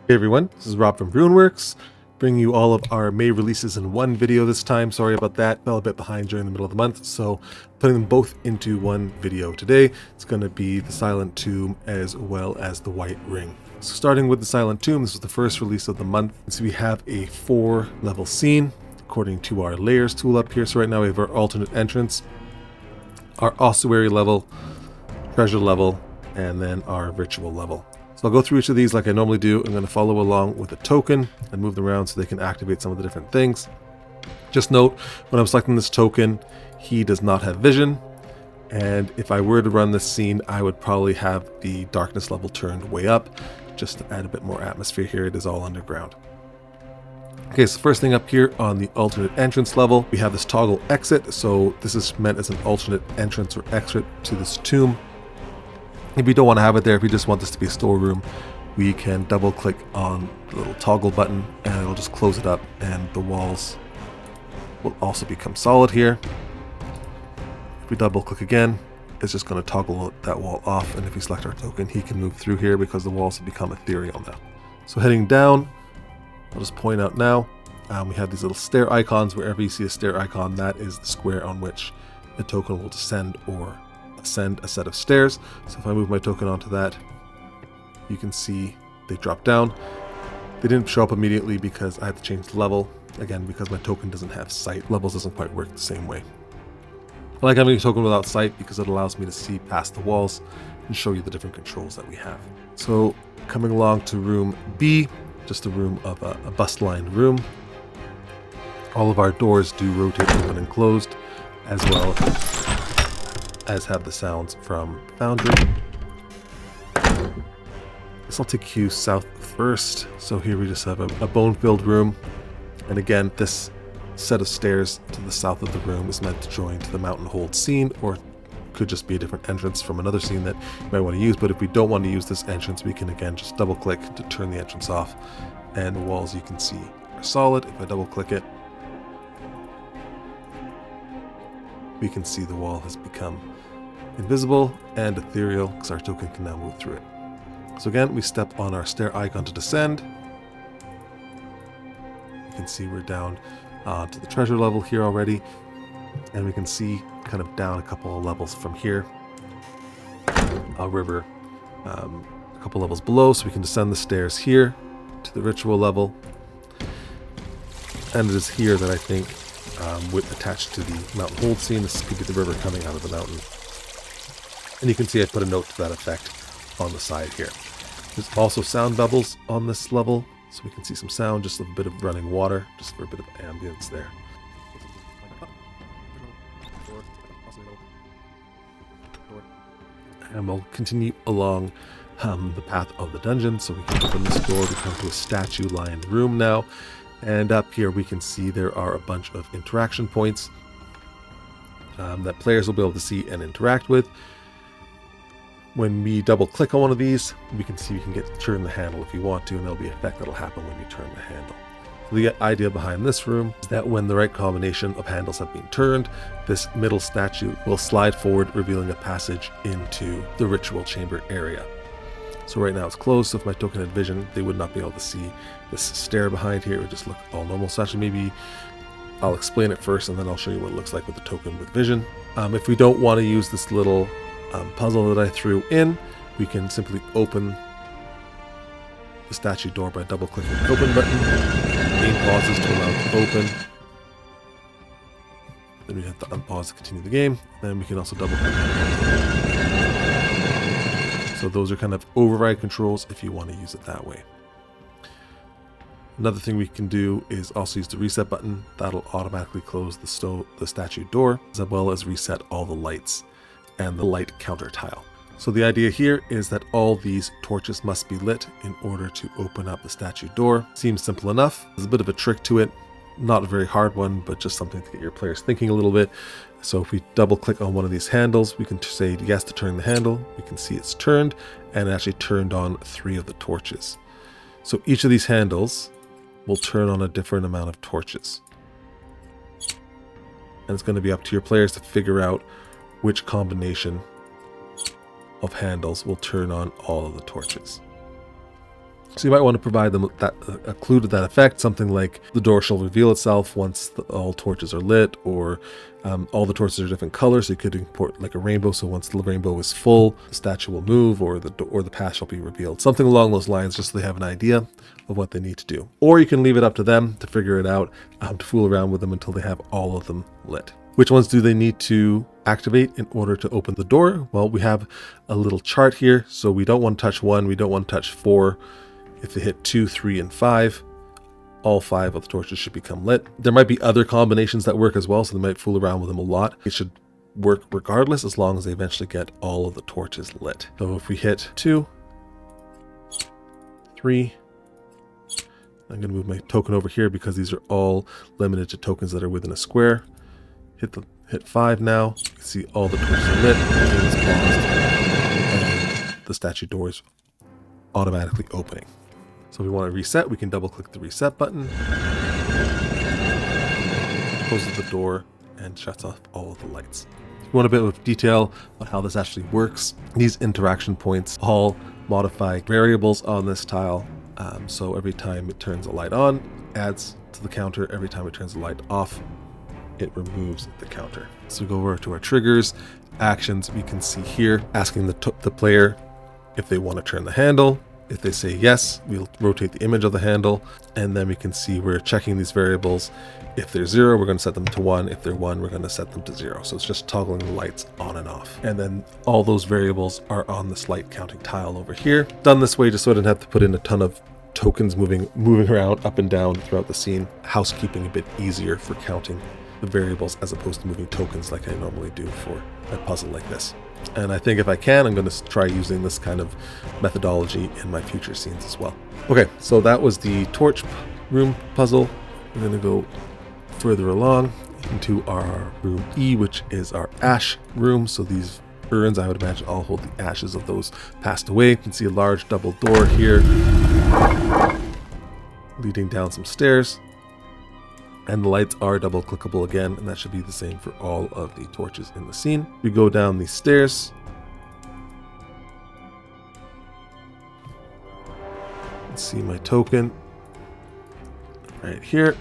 Hey everyone, this is Rob from RuinWorks, bringing you all of our May releases in one video this time. Sorry about that, fell a bit behind during the middle of the month, so putting them both into one video today. It's going to be the Silent Tomb as well as the White Ring. So starting with the Silent Tomb, this was the first release of the month. So we have a 4-level scene according to our layers tool up here. So right now we have our alternate entrance, our ossuary level, treasure level, and then our ritual level. So I'll go through each of these like I normally do. I'm going to follow along with a token and move them around so they can activate some of the different things. Just note, when I'm selecting this token, he does not have vision. And if I were to run this scene, I would probably have the darkness level turned way up just to add a bit more atmosphere here. It is all underground. Okay, so first thing up here on the alternate entrance level, we have this toggle exit. So this is meant as an alternate entrance or exit to this tomb. If you don't want to have it there, if you just want this to be a storeroom, we can double click on the little toggle button and it'll just close it up, and the walls will also become solid here. If we double click again, it's just going to toggle that wall off, and if we select our token, he can move through here because the walls have become ethereal now. So heading down, I'll just point out now, we have these little stair icons. Wherever you see a stair icon, that is the square on which the token will descend or ascend a set of stairs. So if I move my token onto that, you can see they drop down. They didn't show up immediately because I had to change the level. Again, because my token doesn't have sight. Levels doesn't quite work the same way. I like having a token without sight because it allows me to see past the walls and show you the different controls that we have. So coming along to room B, just a room of a bust-lined room. All of our doors do rotate open and closed, as well as have the sounds from Foundryvtt. This will take you south first. So here we just have a bone-filled room. And again, this set of stairs to the south of the room is meant to join to the mountain hold scene, or could just be a different entrance from another scene that you might want to use. But if we don't want to use this entrance, we can again just double click to turn the entrance off. And the walls, you can see, are solid. If I double click it, we can see the wall has become invisible and ethereal because our token can now move through it. So again, we step on our stair icon to descend. You can see we're down to the treasure level here already, and we can see kind of down a couple of levels from here, a river a couple levels below, so we can descend the stairs here to the ritual level. And it is here that I think would attach to the mountain hold scene. This could be the river coming out of the mountain. And you can see I put a note to that effect on the side here. There's also sound bubbles on this level, so we can see some sound, just a bit of running water, just for a bit of ambience there. And we'll continue along the path of the dungeon. So we can open this door, we come to a statue-lined room now. And up here we can see there are a bunch of interaction points that players will be able to see and interact with. When we double click on one of these, we can see we can turn the handle if you want to, and there'll be an effect that'll happen when you turn the handle. So the idea behind this room is that when the right combination of handles have been turned, this middle statue will slide forward, revealing a passage into the ritual chamber area. So right now it's closed, so if my token had vision, they would not be able to see this stair behind here. It would just look all normal. So actually maybe I'll explain it first and then I'll show you what it looks like with the token with vision. If we don't want to use this little puzzle that I threw in, we can simply open the statue door by double clicking the open button. Game pauses to allow it to open. Then we have to unpause to continue the game. Then we can also double click. So those are kind of override controls if you want to use it that way. Another thing we can do is also use the reset button. That'll automatically close the statue door, as well as reset all the lights and the light counter tile. So the idea here is that all these torches must be lit in order to open up the statue door. Seems simple enough. There's a bit of a trick to it. Not a very hard one, but just something to get your players thinking a little bit. So if we double click on one of these handles, we can say yes to turn the handle. We can see it's turned, and it actually turned on 3 of the torches. So each of these handles will turn on a different amount of torches. And it's going to be up to your players to figure out which combination of handles will turn on all of the torches. So you might want to provide them that a clue to that effect, something like the door shall reveal itself once all torches are lit, or all the torches are different colors. So you could import like a rainbow, so once the rainbow is full, the statue will move, or the path shall be revealed. Something along those lines, just so they have an idea of what they need to do. Or you can leave it up to them to figure it out, to fool around with them until they have all of them lit. Which ones do they need to activate in order to open the door? Well, we have a little chart here, so we don't want to touch 1, we don't want to touch 4. If they hit 2, 3, and 5, all 5 of the torches should become lit. There might be other combinations that work as well, so they might fool around with them a lot. It should work regardless as long as they eventually get all of the torches lit. So if we hit 2, 3, I'm going to move my token over here because these are all limited to tokens that are within a square. Hit 5 now. You can see all the torches are lit, the game is paused, and the statue door is automatically opening. So if we want to reset, we can double click the reset button, closes the door, and shuts off all of the lights. If you want a bit of detail on how this actually works, these interaction points all modify variables on this tile. So every time it turns a light on, adds to the counter. Every time it turns the light off, it removes the counter. So we go over to our triggers, actions. We can see here asking the player if they want to turn the handle. If they say yes, we'll rotate the image of the handle, and then we can see we're checking these variables. If they're 0, we're going to set them to 1. If they're 1, we're going to set them to 0. So it's just toggling the lights on and off. And then all those variables are on this light counting tile over here. Done this way just so I didn't have to put in a ton of tokens moving around up and down throughout the scene. Housekeeping a bit easier for counting the variables as opposed to moving tokens like I normally do for a puzzle like this. And I think if I can, I'm going to try using this kind of methodology in my future scenes as well. Okay, so that was the torch room puzzle. We're going to go further along into our room E, which is our ash room. So these urns, I would imagine, all hold the ashes of those passed away. You can see a large double door here leading down some stairs. And the lights are double clickable again, and that should be the same for all of the torches in the scene. We go down these stairs. Let's see my token right here.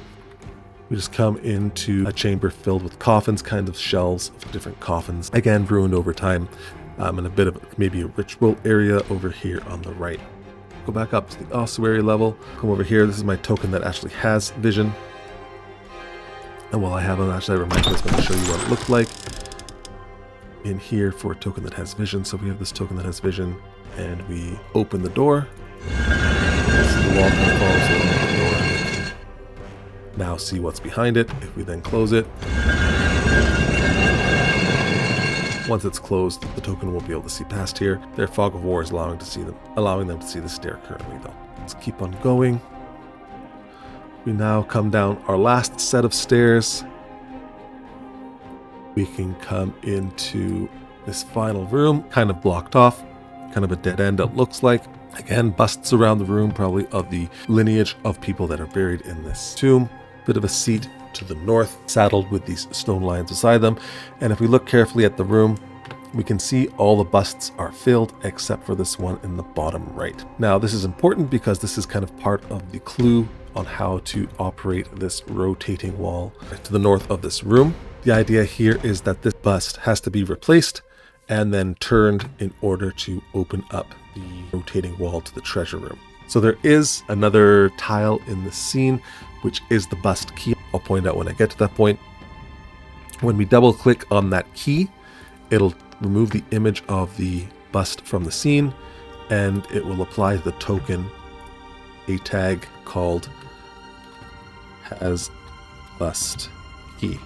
We just come into a chamber filled with coffins, kind of shelves of different coffins. Again, ruined over time, and a bit of maybe a ritual area over here on the right. Go back up to the ossuary level. Come over here. This is my token that actually has vision. And while I have an actually reminder, I'm going to show you what it looked like in here for a token that has vision. So we have this token that has vision, and we open the door. The wall kind of follows along the door, and we can now see what's behind it. If we then close it, once it's closed, the token won't be able to see past here. Their fog of war is allowing them to see the stair currently, though. Let's keep on going. We now come down our last set of stairs. We can come into this final room, kind of blocked off, kind of a dead end it looks like. Again, busts around the room, probably of the lineage of people that are buried in this tomb. Bit of a seat to the north, saddled with these stone lions beside them. And if we look carefully at the room, we can see all the busts are filled except for this one in the bottom right. Now, this is important because this is kind of part of the clue on how to operate this rotating wall to the north of this room. The idea here is that this bust has to be replaced and then turned in order to open up the rotating wall to the treasure room. So there is another tile in the scene, which is the bust key. I'll point out when I get to that point. When we double click on that key, it'll remove the image of the bust from the scene, and it will apply to the token a tag called has bust key.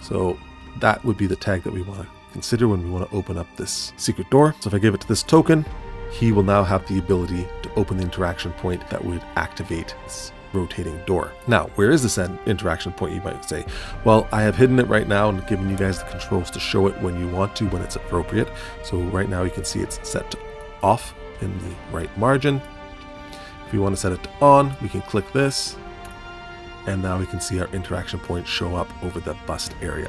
So that would be the tag that we want to consider when we want to open up this secret door. So if I give it to this token, he will now have the ability to open the interaction point that would activate this rotating door. Now, where is this interaction point, you might say? Well, I have hidden it right now and given you guys the controls to show it when you want to, when it's appropriate. So right now you can see it's set to off in the right margin. If we want to set it to on, we can click this, and now we can see our interaction point show up over the bust area.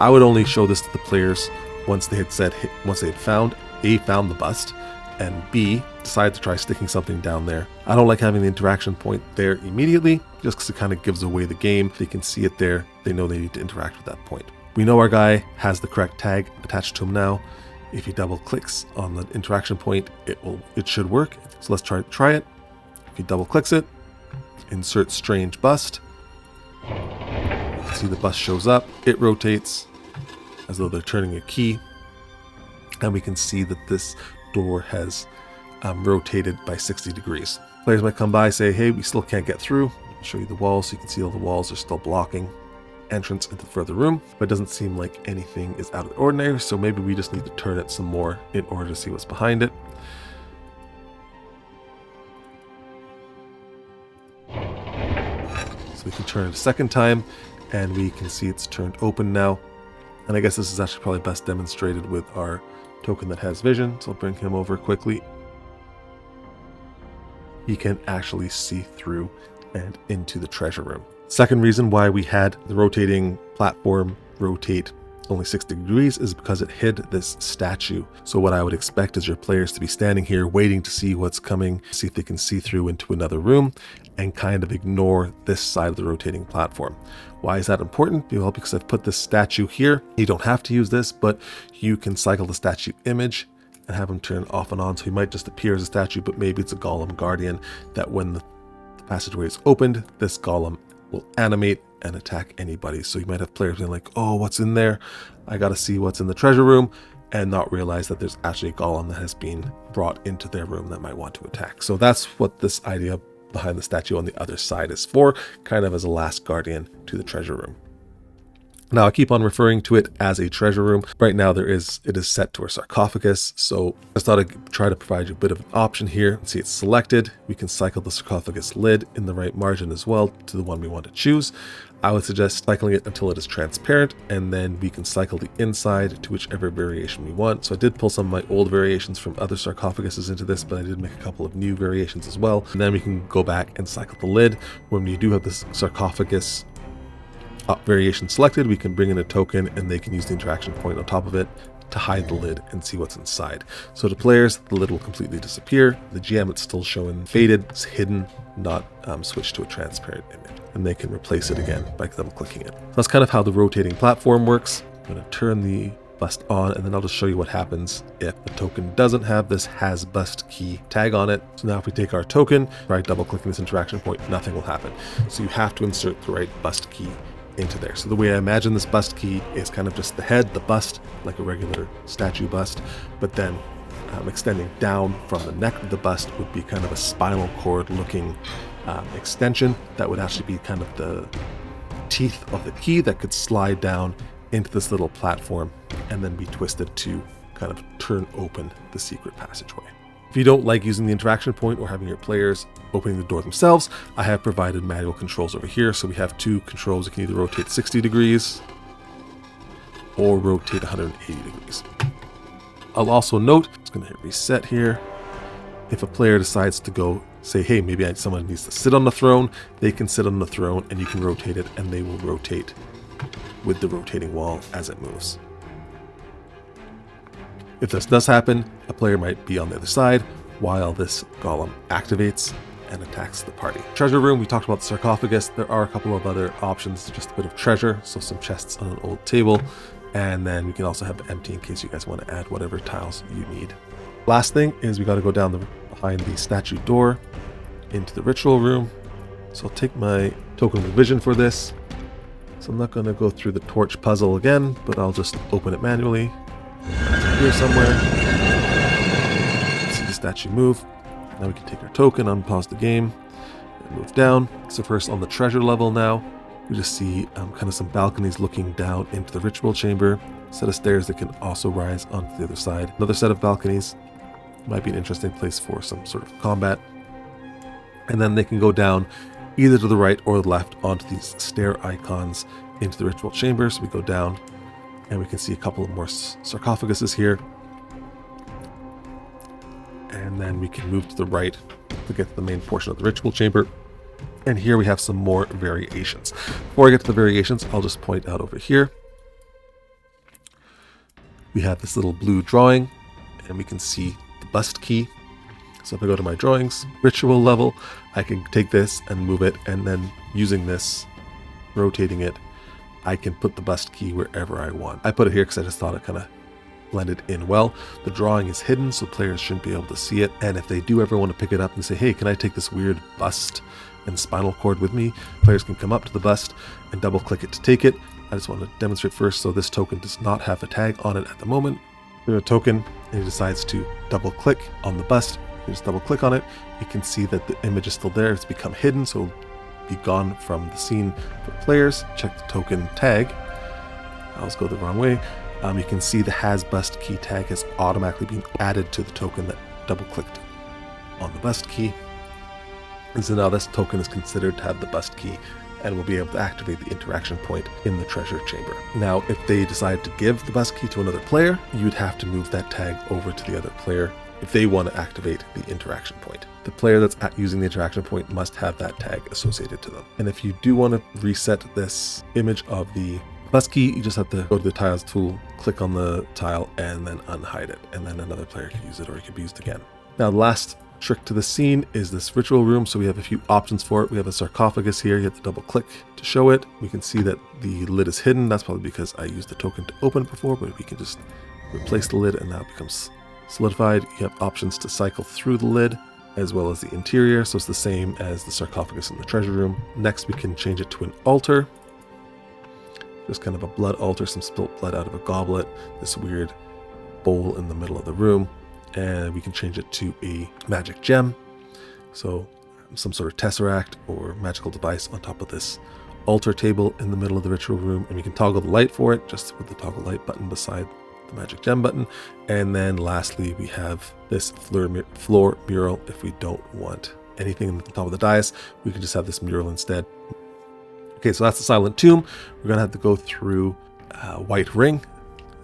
I would only show this to the players once they had found the bust, and B, decide to try sticking something down there. I don't like having the interaction point there immediately, just because it kind of gives away the game. They can see it there, they know they need to interact with that point. We know our guy has the correct tag attached to him now. If he double clicks on the interaction point, it should work. So let's try it. If he double clicks it, insert strange bust. See the bust shows up, it rotates as though they're turning a key, and we can see that this door has rotated by 60 degrees. Players might come by, say, hey, we still can't get through. I'll show you the walls so you can see all the walls are still blocking entrance into the further room, but it doesn't seem like anything is out of the ordinary, so maybe we just need to turn it some more in order to see what's behind it. So we can turn it a second time, and we can see it's turned open now. And I guess this is actually probably best demonstrated with our token that has vision, so I'll bring him over quickly. He can actually see through and into the treasure room. Second reason why we had the rotating platform rotate only 60 degrees is because it hid this statue. So what I would expect is your players to be standing here waiting to see what's coming, see if they can see through into another room, and kind of ignore this side of the rotating platform. Why is that important? Well, because I've put this statue here. You don't have to use this, but you can cycle the statue image and have them turn off and on. So he might just appear as a statue, but maybe it's a golem guardian that when the passageway is opened, this golem will animate and attack anybody. So you might have players being like, oh, what's in there? I gotta see what's in the treasure room, and not realize that there's actually a golem that has been brought into their room that might want to attack. So that's what this idea behind the statue on the other side is for, kind of as a last guardian to the treasure room. Now I keep on referring to it as a treasure room. Right now it is set to a sarcophagus, so I just thought I'd try to provide you a bit of an option here. See, it's selected. We can cycle the sarcophagus lid in the right margin as well to the one we want to choose. I would suggest cycling it until it is transparent, and then we can cycle the inside to whichever variation we want. So I did pull some of my old variations from other sarcophaguses into this, but I did make a couple of new variations as well. And then we can go back and cycle the lid. When you do have this sarcophagus variation selected, we can bring in a token and they can use the interaction point on top of it to hide the lid and see what's inside. So to players, the lid will completely disappear. The GM, it's still showing faded, it's hidden, not switched to a transparent image. And they can replace it again by double clicking it. So that's kind of how the rotating platform works. I'm going to turn the bust on, and then I'll just show you what happens if the token doesn't have this has bust key tag on it. So now if we take our token, try double clicking this interaction point, nothing will happen. So you have to insert the right bust key into there. So the way I imagine this bust key is kind of just the head, the bust, like a regular statue bust, but then extending down from the neck of the bust would be kind of a spinal cord looking extension that would actually be kind of the teeth of the key that could slide down into this little platform and then be twisted to kind of turn open the secret passageway. If you don't like using the interaction point or having your players opening the door themselves, I have provided manual controls over here. So we have two controls. You can either rotate 60 degrees or rotate 180 degrees. I'll also note, it's going to hit reset here. If a player decides to go say, hey, maybe someone needs to sit on the throne, they can sit on the throne and you can rotate it and they will rotate with the rotating wall as it moves. If this does happen, a player might be on the other side while this golem activates and attacks the party. Treasure room, we talked about the sarcophagus. There are a couple of other options, just a bit of treasure, so some chests on an old table, and then we can also have it empty in case you guys want to add whatever tiles you need. Last thing is we got to go down behind the statue door into the ritual room. So I'll take my token of vision for this. So I'm not going to go through the torch puzzle again, but I'll just open it manually. Here somewhere. See the statue move. Now we can take our token, unpause the game, and move down. So first on the treasure level now, we just see kind of some balconies looking down into the ritual chamber. A set of stairs that can also rise onto the other side. Another set of balconies. Might be an interesting place for some sort of combat. And then they can go down either to the right or the left onto these stair icons into the ritual chamber. So we go down and we can see a couple of more sarcophaguses here. And then we can move to the right to get to the main portion of the ritual chamber. And here we have some more variations. Before I get to the variations, I'll just point out over here. We have this little blue drawing, and we can see the the bust key. So if I go to my drawings, ritual level, I can take this and move it, and then using this, rotating it, I can put the bust key wherever I want. I put it here because I just thought it kind of blended in well. The drawing is hidden, so players shouldn't be able to see it. And if they do ever want to pick it up and say, hey, can I take this weird bust and spinal cord with me? Players can come up to the bust and double click it to take it. I just want to demonstrate first, so this token does not have a tag on it at the moment. There's a token, and he decides to double click on the bust. You just double click on it. You can see that the image is still there. It's become hidden, so it'll be gone from the scene for players. Check the token tag. I always go the wrong way. You can see the has bust key tag has automatically been added to the token that double clicked on the bust key. And so now this token is considered to have the bust key and will be able to activate the interaction point in the treasure chamber. Now, if they decide to give the bust key to another player, you'd have to move that tag over to the other player if they want to activate the interaction point. The player that's using the interaction point must have that tag associated to them. And if you do want to reset this image of the bust key, you just have to go to the tiles tool, click on the tile, and then unhide it. And then another player can use it, or it can be used again. Now, the last trick to the scene is this ritual room. So we have a few options for it. We have a sarcophagus here. You have to double click to show it. We can see that the lid is hidden. That's probably because I used the token to open it before, but we can just replace the lid and now it becomes solidified. You have options to cycle through the lid as well as the interior. So it's the same as the sarcophagus in the treasure room. Next, we can change it to an altar. Just kind of a blood altar, some spilt blood out of a goblet, this weird bowl in the middle of the room. And we can change it to a magic gem. So some sort of tesseract or magical device on top of this altar table in the middle of the ritual room. And we can toggle the light for it just with the toggle light button beside the magic gem button. And then lastly, we have this floor mural. If we don't want anything on the top of the dais, we can just have this mural instead. Okay, so that's the silent tomb. We're gonna have to go through White Ring,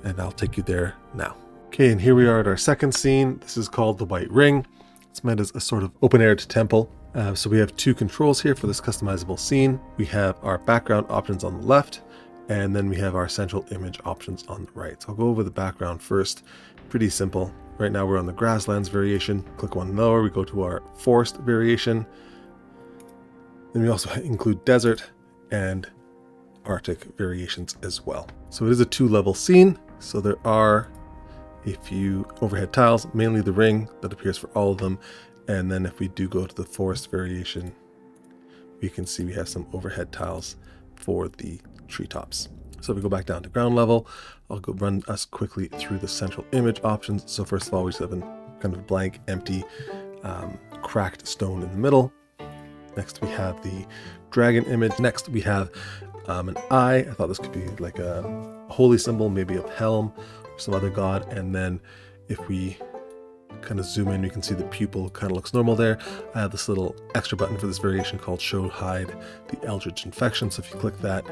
and I'll take you there now. Okay, and here we are at our second scene. This is called the White Ring. It's meant as a sort of open-aired temple. So we have two controls here for this customizable scene. We have our background options on the left, and then we have our central image options on the right. So I'll go over the background first. Pretty simple. Right now we're on the grasslands variation. Click one lower, we go to our forest variation. Then we also include desert and Arctic variations as well. So it is a two-level scene. So there are a few overhead tiles, mainly the ring that appears for all of them. And then if we do go to the forest variation, we can see we have some overhead tiles for the treetops. So if we go back down to ground level, I'll go run us quickly through the central image options. So first of all, we just have a kind of blank, empty, cracked stone in the middle. Next, we have the dragon image. Next, we have an eye. I thought this could be like a holy symbol, maybe of Helm, or some other god. And then if we kind of zoom in, you can see the pupil kind of looks normal there. I have this little extra button for this variation called Show Hide the Eldritch Infection. So if you click that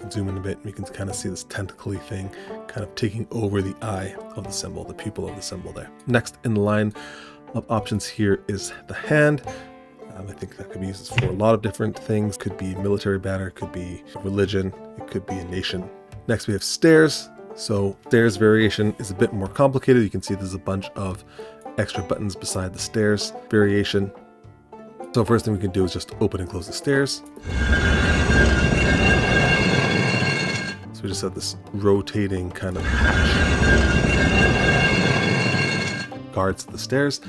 and zoom in a bit, we can kind of see this tentacly thing kind of taking over the eye of the symbol, the pupil of the symbol there. Next in the line of options here is the hand. I think that could be used for a lot of different things. Could be military banner, could be religion, it could be a nation. Next we have stairs. So stairs variation is a bit more complicated. You can see there's a bunch of extra buttons beside the stairs variation. So first thing we can do is just open and close the stairs. So we just have this rotating kind of hatch. Guards the stairs.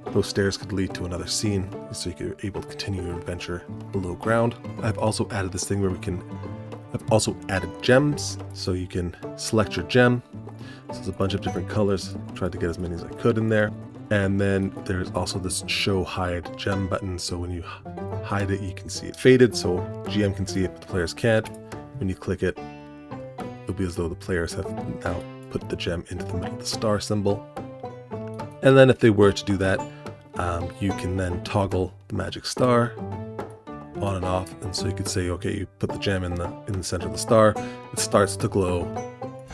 Those stairs could lead to another scene, so you're able to continue your adventure below ground. I've also added this thing where I've also added gems, so you can select your gem. So there's a bunch of different colors. Tried to get as many as I could in there. And then there's also this show hide gem button. So when you hide it, you can see it faded, so GM can see it, but the players can't. When you click it, it'll be as though the players have now put the gem into the middle of the star symbol. And then if they were to do that, you can then toggle the magic star on and off. And so you could say, okay, you put the gem in the center of the star, it starts to glow,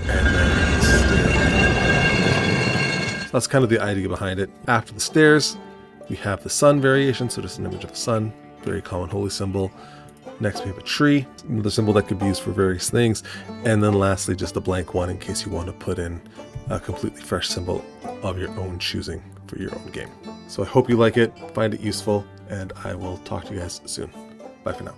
and then so that's kind of the idea behind it. After the stairs, we have the sun variation. So just an image of the sun, very common holy symbol. Next, we have a tree, another symbol that could be used for various things. And then lastly, just a blank one in case you want to put in a completely fresh symbol of your own choosing for your own game. So I hope you like it, find it useful, and I will talk to you guys soon. Bye for now.